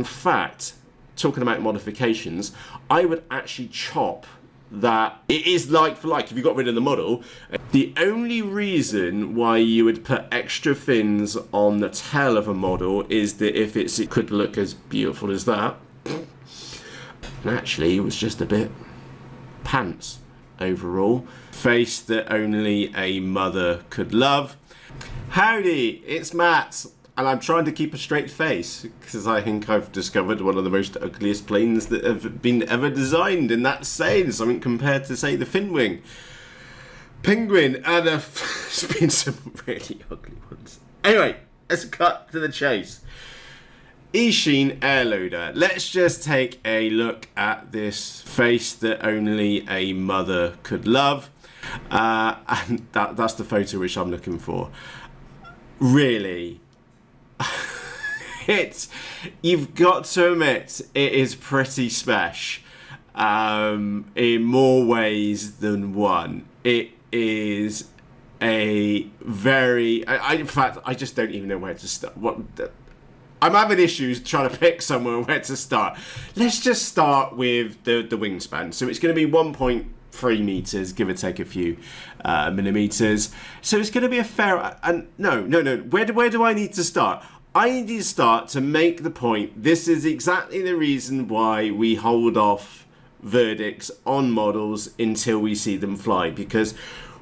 fact, talking about modifications, I would actually chop that. It is like for like if you got rid of the model. The only reason why you would put extra fins on the tail of a model is that if it could look as beautiful as that. And actually it was just a bit pants overall. Face that only a mother could love. Howdy, it's Matt, and I'm trying to keep a straight face because I think I've discovered one of the most ugliest planes that have been ever designed, and that's saying something compared to, say, the Finwing Penguin, and there's been some really ugly ones. Anyway, let's cut to the chase. Eachine Airloader. Let's just take a look at this face that only a mother could love, and that's the photo which I'm looking for. Really, you've got to admit it is pretty smash in more ways than one. It is a very in fact I just don't even know where to start. I'm having issues trying to pick somewhere where to start. Let's just start with the wingspan. So it's going to be 1.3 meters, give or take a few millimeters. So it's going to be a fair. And no. Where do I need to start? I need to start to make the point. This is exactly the reason why we hold off verdicts on models until we see them fly, because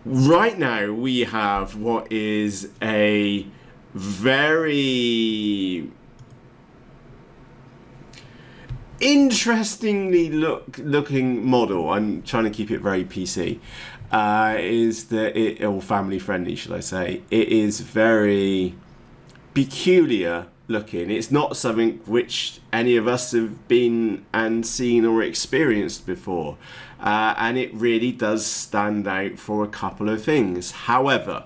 right now we have what is a very interestingly looking model. I'm trying to keep it very PC. Or family friendly, should I say? It is very peculiar looking. It's not something which any of us have been and seen or experienced before, and it really does stand out for a couple of things. However,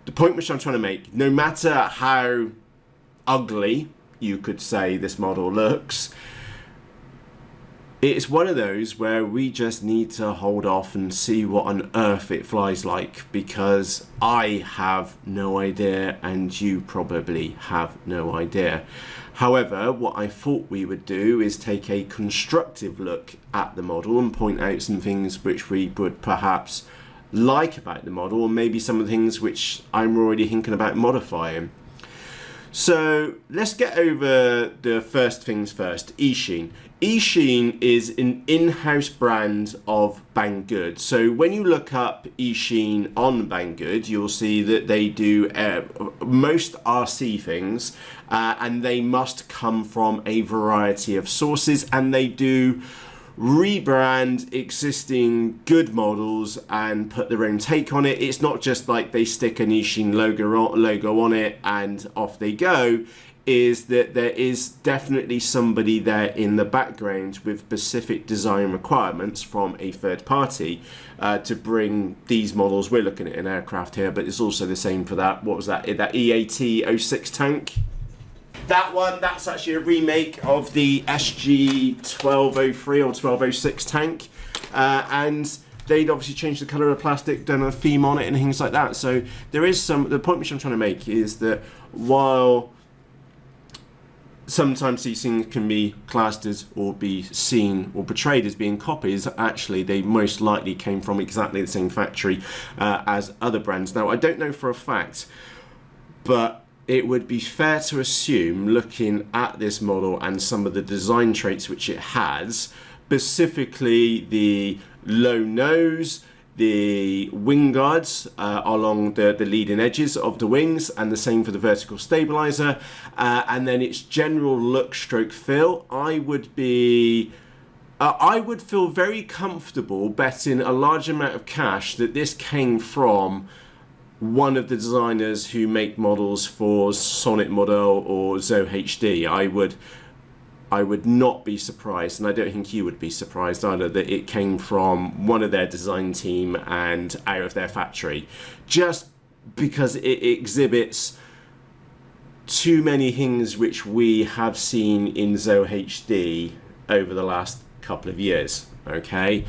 the point which I'm trying to make, no matter how ugly you could say this model looks, it's one of those where we just need to hold off and see what on earth it flies like, because I have no idea and you probably have no idea. However, what I thought we would do is take a constructive look at the model and point out some things which we would perhaps like about the model, and maybe some of the things which I'm already thinking about modifying. So let's get over the first things first. Eachine. Eachine is an in-house brand of Banggood. So when you look up Eachine on Banggood, you'll see that they do most RC things, and they must come from a variety of sources, and they do rebrand existing good models and put their own take on it. It's not just like they stick an Eachine logo on it and off they go. Is that there is definitely somebody there in the background with specific design requirements from a third party to bring these models. We're looking at an aircraft here, but it's also the same for that. What was that? That EAT-06 tank. That one, that's actually a remake of the SG-1203 or 1206 tank, and they'd obviously changed the colour of the plastic, done a theme on it and things like that. So there is some, the point which I'm trying to make is that while sometimes these things can be classed as or be seen or portrayed as being copies, actually they most likely came from exactly the same factory as other brands. Now I don't know for a fact, but it would be fair to assume, looking at this model and some of the design traits which it has, specifically the low nose, the wing guards along the leading edges of the wings, and the same for the vertical stabilizer, and then its general look stroke feel, I would feel very comfortable betting a large amount of cash that this came from one of the designers who make models for Sonic Model or Zo HD. I would not be surprised, and I don't think you would be surprised either, that it came from one of their design team and out of their factory, just because it exhibits too many things which we have seen in Zo HD over the last couple of years. Okay,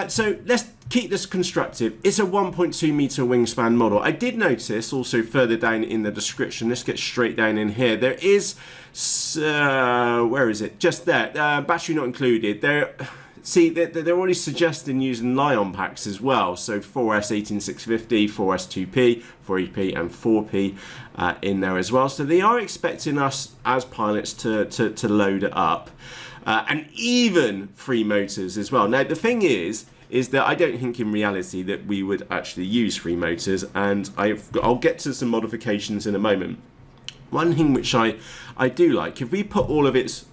So let's keep this constructive. It's a 1.2 meter wingspan model. I did notice also further down in the description, let's get straight down in here, there is, where is it? Just there, battery not included. See, they're already suggesting using Lion packs as well. So 4S 18650, 4S 2P, 4EP and 4P in there as well. So they are expecting us as pilots to load it up. And even free motors as well. Now, the thing is that I don't think in reality that we would actually use free motors. And I'll get to some modifications in a moment. One thing which I do like, if we put all of its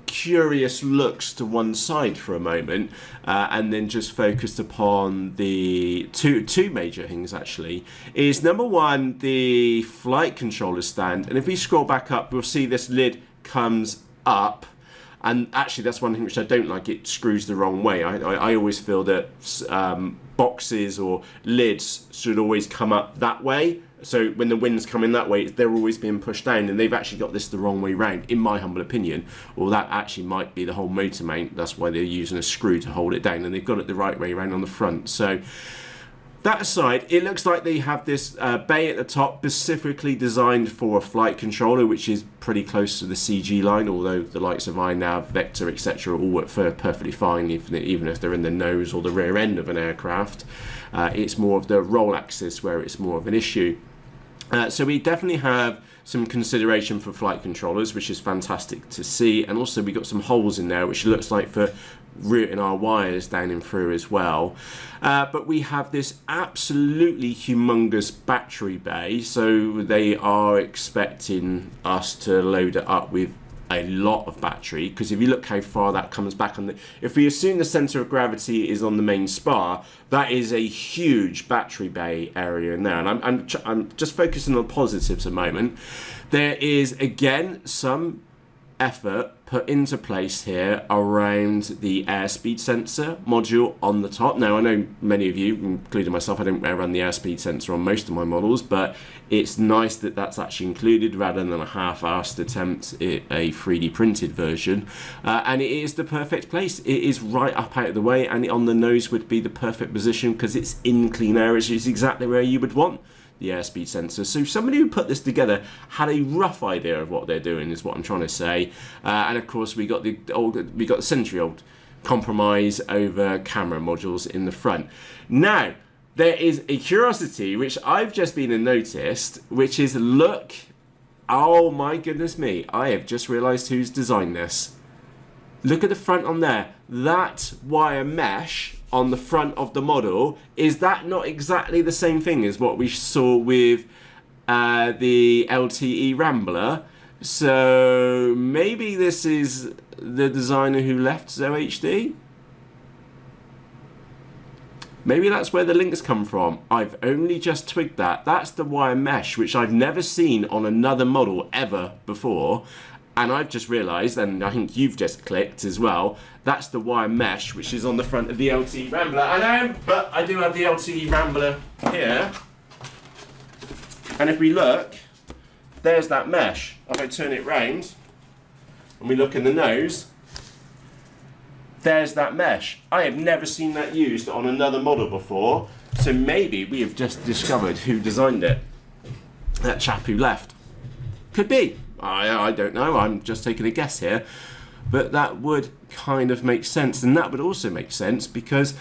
curious looks to one side for a moment and then just focused upon the two major things actually, is number one, the flight controller stand. And if we scroll back up, we'll see this lid comes up. And actually, that's one thing which I don't like. It screws the wrong way. I always feel that boxes or lids should always come up that way. So when the wind's coming that way, they're always being pushed down. And they've actually got this the wrong way round, in my humble opinion. Or that actually might be the whole motor mount. That's why they're using a screw to hold it down. And they've got it the right way around on the front. So that aside, it looks like they have this bay at the top specifically designed for a flight controller, which is pretty close to the CG line, although the likes of iNav, Vector, etc. all work perfectly fine, even if they're in the nose or the rear end of an aircraft. It's more of the roll axis where it's more of an issue. So we definitely have some consideration for flight controllers, which is fantastic to see. And also we got some holes in there, which looks like for routing our wires down and through as well. But we have this absolutely humongous battery bay, so they are expecting us to load it up with a lot of battery, because if you look how far that comes back on the, if we assume the center of gravity is on the main spar, that is a huge battery bay area in there. And I'm just focusing on positives a moment. There is again some effort put into place here around the airspeed sensor module on the top. Now, I know many of you, including myself, I don't run the airspeed sensor on most of my models, but it's nice that that's actually included rather than a half-assed attempt at a 3D printed version. And it is the perfect place. It is right up out of the way, and on the nose would be the perfect position because it's in clean air, which is exactly where you would want the airspeed sensor. So somebody who put this together had a rough idea of what they're doing, is what I'm trying to say. And of course we got the century-old compromise over camera modules in the front. Now there is a curiosity which I've just been and noticed, which is, look, oh my goodness me, I have just realized who's designed this. Look at the front on there. That wire mesh on the front of the model, is that not exactly the same thing as what we saw with the LTE Rambler? So maybe this is the designer who left ZoHD? Maybe that's where the links come from. I've only just twigged that. That's the wire mesh, which I've never seen on another model ever before. And I've just realised, and I think you've just clicked as well, that's the wire mesh which is on the front of the LTE Rambler. I know, but I do have the LTE Rambler here. And if we look, there's that mesh. If I turn it round and we look in the nose, there's that mesh. I have never seen that used on another model before. So maybe we have just discovered who designed it. That chap who left. Could be. I don't know, I'm just taking a guess here, but that would kind of make sense. And that would also make sense because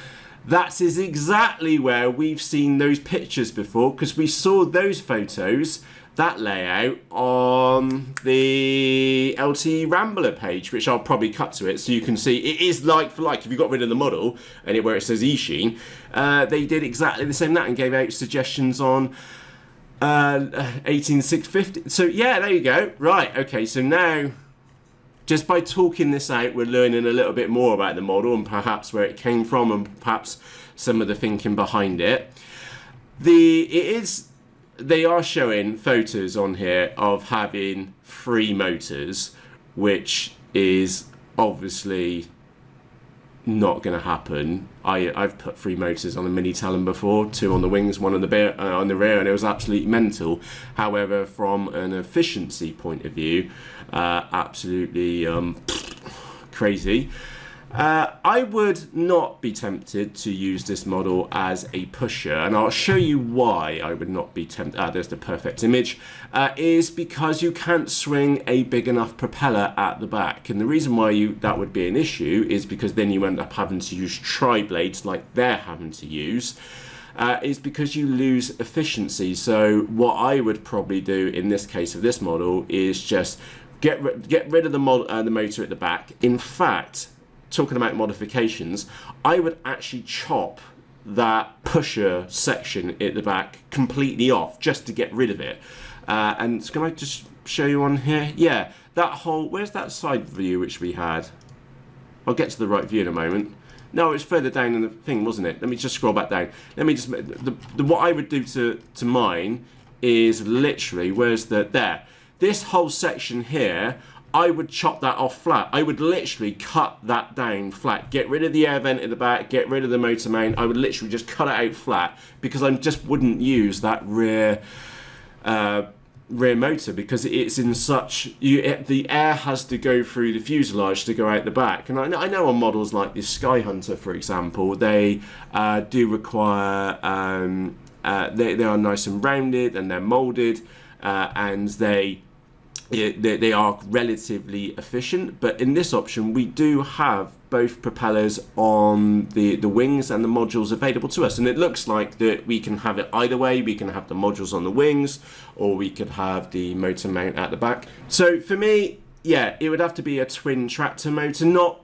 that is exactly where we've seen those pictures before, because we saw those photos, that layout, on the LTE Rambler page, which I'll probably cut to it so you can see it is like for like. If you got rid of the model and where it says Eachine, they did exactly the same that and gave out suggestions on 18650. So yeah, there you go. Right, okay, so now just by talking this out, we're learning a little bit more about the model and perhaps where it came from and perhaps some of the thinking behind it. They are showing photos on here of having 3 motors, which is obviously not going to happen. I've put 3 motors on a Mini Talon before, 2 on the wings, 1 on the rear, and it was absolutely mental. However, from an efficiency point of view, absolutely crazy. I would not be tempted to use this model as a pusher, and I'll show you why I would not be tempted. There's the perfect image. Is because you can't swing a big enough propeller at the back, and the reason why that would be an issue is because then you end up having to use tri-blades like they're having to use. Is because you lose efficiency. So what I would probably do in this case of this model is just get rid of the motor at the back. In fact, talking about modifications, I would actually chop that pusher section at the back completely off just to get rid of it. And can I just show you on here? Yeah, that whole, where's that side view which we had? I'll get to the right view in a moment. No, it's further down in the thing, wasn't it? Let me just scroll back down. Let me just, what I would do to mine is literally, where's the, there. This whole section here, I would chop that off flat. I would literally cut that down flat. Get rid of the air vent at the back, get rid of the motor main. I would literally just cut it out flat because I just wouldn't use that rear motor because it's in such, the air has to go through the fuselage to go out the back. And I know on models like the Skyhunter, for example, they do require, they are nice and rounded and they're molded and they are relatively efficient, but in this option we do have both propellers on the wings and the modules available to us, and it looks like that we can have it either way. We can have the modules on the wings, or we could have the motor mount at the back. So for me, yeah, it would have to be a twin tractor motor, not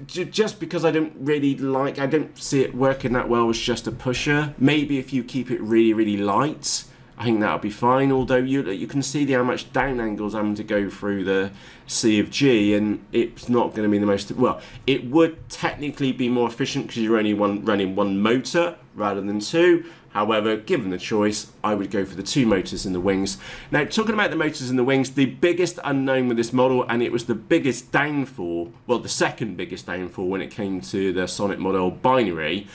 just because I don't see it working that well as just a pusher. Maybe if you keep it really, really light, I think that'll be fine, although you can see how much down angles I'm to go through the C of G, and it's not going to be the most, well, it would technically be more efficient because you're only running one motor rather than two. However, given the choice, I would go for the two motors in the wings. Now, talking about the motors in the wings, the biggest unknown with this model, and it was the biggest downfall, well, the second biggest downfall when it came to the Sonic model binary,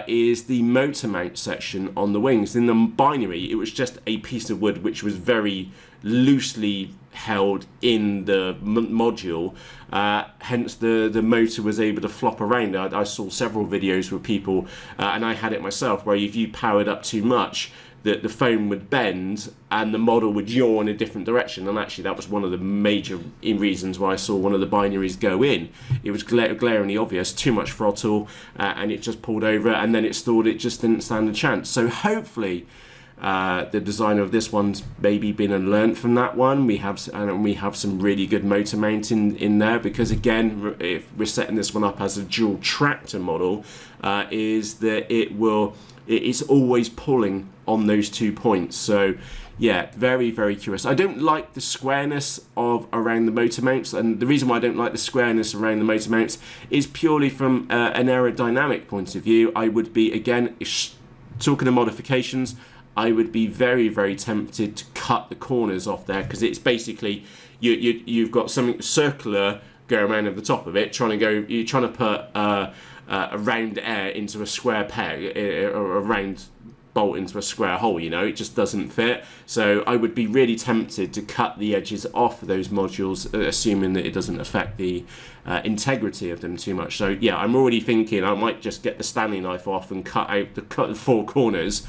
is the motor mount section on the wings. In the binary, it was just a piece of wood which was very loosely held in the module, hence the motor was able to flop around. I saw several videos with people, and I had it myself, where if you powered up too much, that the foam would bend and the model would yaw in a different direction. And actually that was one of the major reasons why I saw one of the binaries go in. It was glaringly obvious, too much throttle, and it just pulled over, and then it stalled. It just didn't stand a chance. So hopefully the designer of this one's maybe been and learnt from that one. We have some really good motor mounting in there, because again, if we're setting this one up as a dual tractor model, is that it's always pulling on those 2 points. So yeah, very, very curious. I don't like the squareness around the motor mounts, and the reason why I don't like the squareness around the motor mounts is purely from an aerodynamic point of view. I would be, again, talking of modifications, I would be very, very tempted to cut the corners off there, because it's basically you've got something circular going around at the top of it, you're trying to put a round air into a square peg, or a round bolt into a square hole, it just doesn't fit. So I would be really tempted to cut the edges off of those modules, assuming that it doesn't affect the integrity of them too much. So yeah, I'm already thinking I might just get the Stanley knife off and cut the four corners,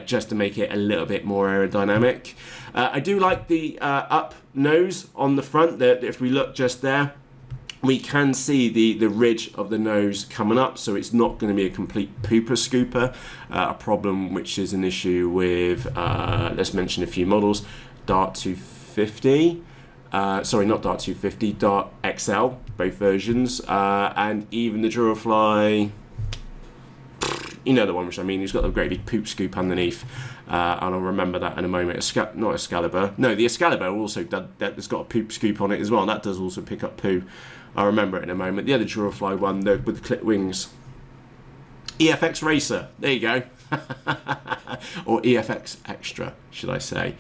just to make it a little bit more aerodynamic. I do like the up nose on the front. That if we look just there, we can see the ridge of the nose coming up, so it's not going to be a complete pooper scooper, a problem which is an issue with, let's mention a few models, Dart 250, sorry, not Dart 250, Dart XL, both versions, and even the Durafly, you know the one which I mean, he's got a great big poop scoop underneath, and I'll remember that in a moment. Not Excalibur. No, the Excalibur also has got a poop scoop on it as well, and that does also pick up poo. I'll remember it in a moment. The other Durafly one, with the clip wings. EFX Racer, there you go. Or EFX Extra, should I say.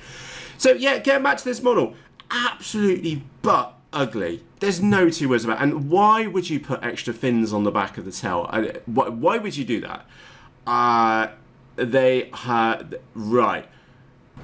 So yeah, getting back to this model, absolutely butt ugly. There's no two words about it. And why would you put extra fins on the back of the tail? Why would you do that? They had, right.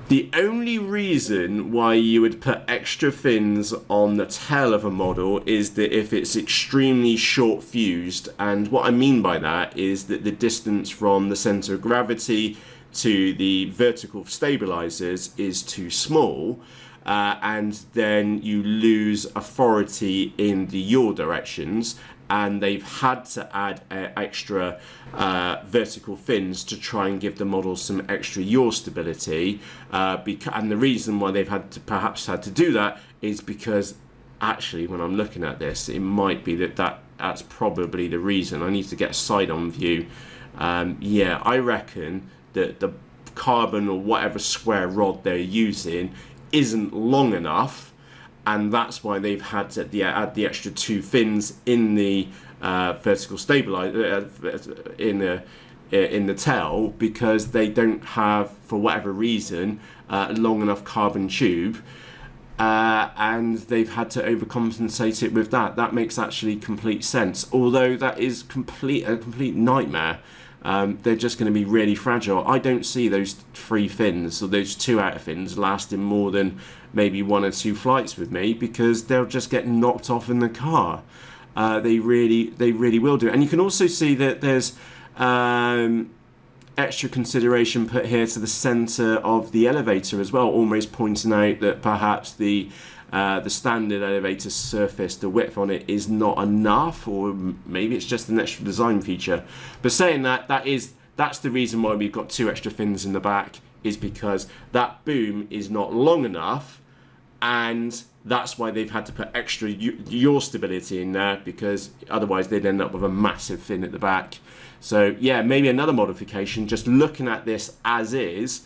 The only reason why you would put extra fins on the tail of a model is that if it's extremely short fused, and what I mean by that is that the distance from the center of gravity to the vertical stabilizers is too small, and then you lose authority in the yaw directions, and they've had to add extra vertical fins to try and give the model some extra yaw stability, and the reason why they've perhaps had to do that is because actually when I'm looking at this, it might be that's probably the reason. I need to get a side-on view. Yeah, I reckon that the carbon or whatever square rod they're using isn't long enough, and that's why they've had to add the extra 2 fins in the vertical stabilizer in the tail, because they don't have, for whatever reason, long enough carbon tube, and they've had to overcompensate it with that. That makes actually complete sense, although that is a complete nightmare. They're just going to be really fragile. I don't see those 3 fins or those 2 outer fins lasting more than maybe 1 or 2 flights with me, because they'll just get knocked off in the car. They really will do. And you can also see that there's extra consideration put here to the center of the elevator as well, almost pointing out that perhaps the standard elevator surface, the width on it is not enough, or maybe it's just an extra design feature. But saying that's the reason why we've got 2 extra fins in the back, is because that boom is not long enough, and that's why they've had to put extra yaw stability in there, because otherwise they'd end up with a massive fin at the back. So yeah, maybe another modification, just looking at this as is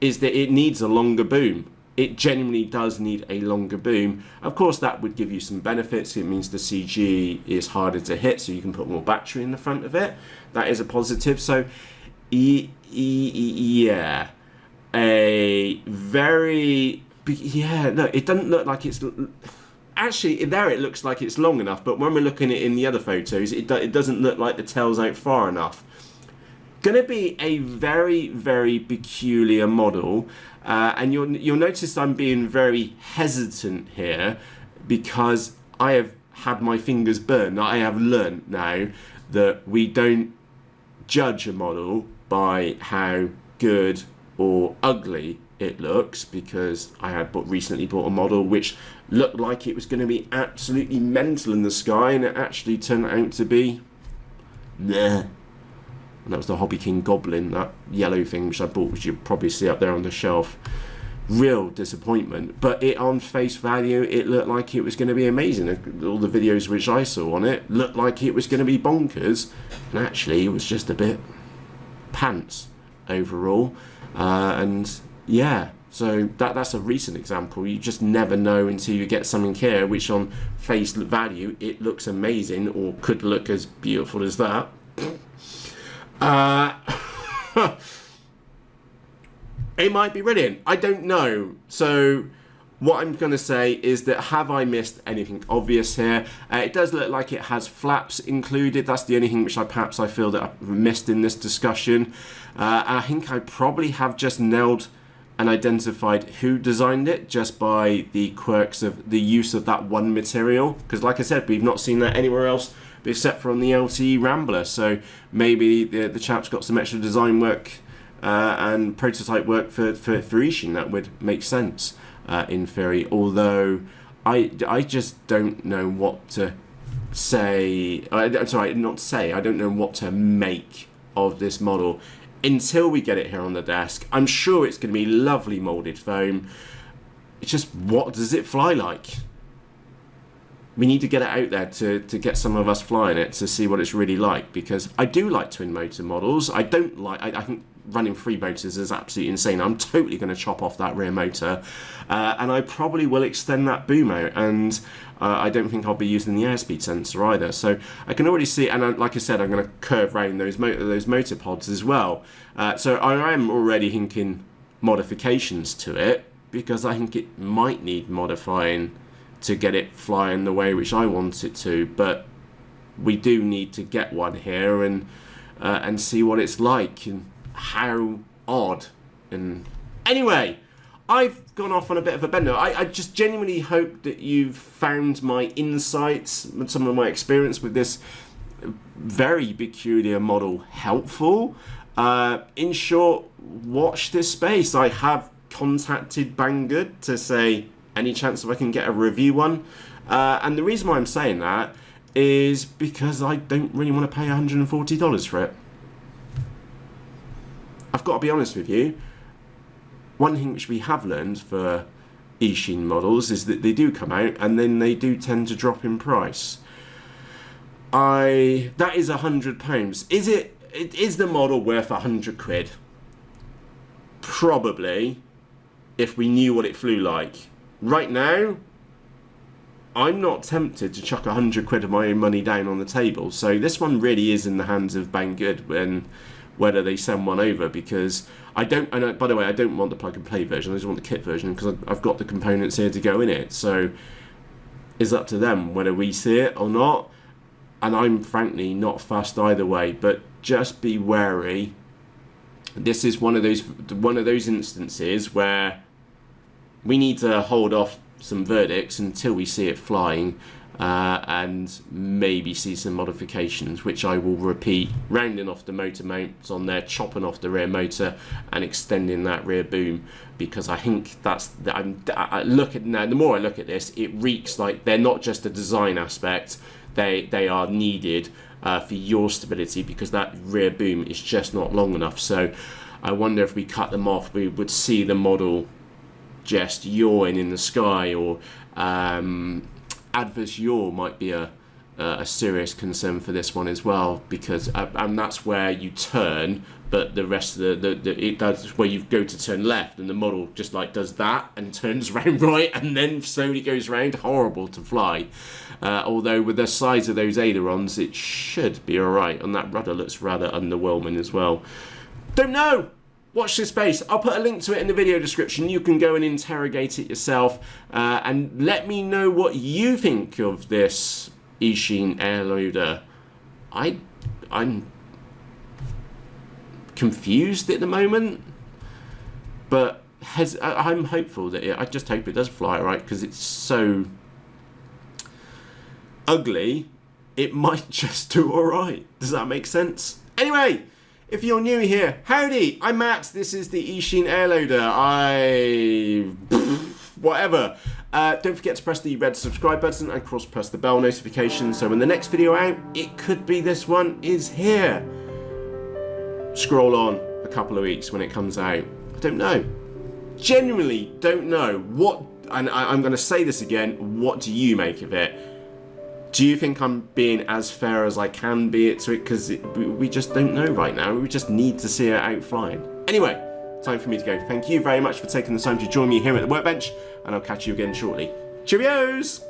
that it needs a longer boom. It genuinely does need a longer boom. Of course, that would give you some benefits. It means the CG is harder to hit, so you can put more battery in the front of it. That is a positive. So, yeah, no, it doesn't look like it's... Actually, there it looks like it's long enough, but when we're looking at it in the other photos, it doesn't look like the tail's out far enough. Going to be a very, very peculiar model, and you'll notice I'm being very hesitant here, because I have had my fingers burned. I have learned now that we don't judge a model by how good or ugly it looks, because I had recently bought a model which looked like it was going to be absolutely mental in the sky, and it actually turned out to be nah. And that was the Hobby King Goblin, that yellow thing which I bought, which you'll probably see up there on the shelf. Real disappointment. But it, on face value, it looked like it was going to be amazing. All the videos which I saw on it looked like it was going to be bonkers, and actually it was just a bit pants overall. And yeah, so that's a recent example. You just never know until you get something here which on face value it looks amazing, or could look as beautiful as that. It might be brilliant. I don't know. So what I'm going to say is that, have I missed anything obvious here? It does look like it has flaps included. That's the only thing which I feel that I've missed in this discussion. I think I probably have just nailed and identified who designed it just by the quirks of the use of that one material. Because like I said, we've not seen that anywhere else except for on the LTE Rambler. So maybe the chap's got some extra design work and prototype work for Ishin. That would make sense in theory. Although I just don't know what to say. Sorry, not say. I don't know what to make of this model until we get it here on the desk. I'm sure it's going to be lovely molded foam. It's just, what does it fly like? We need to get it out there to get some of us flying it to see what it's really like, because I do like twin motor models. I think running 3 motors is absolutely insane. I'm totally going to chop off that rear motor, and I probably will extend that boom out, and I don't think I'll be using the airspeed sensor either. So I can already see, and like I said, I'm going to curve around those motor pods as well. So I am already thinking modifications to it, because I think it might need modifying to get it flying the way which I want it to. But we do need to get one here and see what it's like and how odd. And anyway, I've gone off on a bit of a bender. I just genuinely hope that you've found my insights and some of my experience with this very peculiar model helpful. In short, watch this space. I have contacted Banggood to say any chance if I can get a review one. And the reason why I'm saying that is because I don't really want to pay $140 for it. I've got to be honest with you. One thing which we have learned for Eachine models is that they do come out and then they do tend to drop in price. That is £100. Is the model worth £100? Probably, if we knew what it flew like. Right now, I'm not tempted to chuck £100 of my own money down on the table. So this one really is in the hands of Banggood when whether they send one over, because I don't. And by the way, I don't want the plug and play version. I just want the kit version because I've got the components here to go in it. So it's up to them whether we see it or not. And I'm frankly not fussed either way. But just be wary. This is one of those instances where we need to hold off some verdicts until we see it flying, and maybe see some modifications, which I will repeat, rounding off the motor mounts on there, chopping off the rear motor and extending that rear boom, because I think I look at now, the more I look at this, it reeks like they're not just a design aspect, they are needed for your stability, because that rear boom is just not long enough. So I wonder if we cut them off, we would see the model just yawing in the sky, or adverse yaw might be a serious concern for this one as well, because and that's where you turn, but the rest of that's where you go to turn left and the model just like does that and turns around right and then slowly goes round. Horrible to fly. Although with the size of those ailerons it should be alright, and that rudder looks rather underwhelming as well. Don't know. Watch this space. I'll put a link to it in the video description. You can go and interrogate it yourself, and let me know what you think of this Eachine air loader. I'm confused at the moment, but I'm hopeful that I just hope it does fly right, because it's so ugly. It might just do all right. Does that make sense? Anyway. If you're new here, howdy, I'm Matt, this is the Eachine Airloader, whatever. Don't forget to press the red subscribe button and press the bell notification, so when the next video out, it could be this one, is here. Scroll on a couple of weeks when it comes out. I don't know. Genuinely don't know. And I'm going to say this again, what do you make of it? Do you think I'm being as fair as I can be to it? Because we just don't know right now. We just need to see it out flying. Anyway, time for me to go. Thank you very much for taking the time to join me here at the workbench, and I'll catch you again shortly. Cheerios!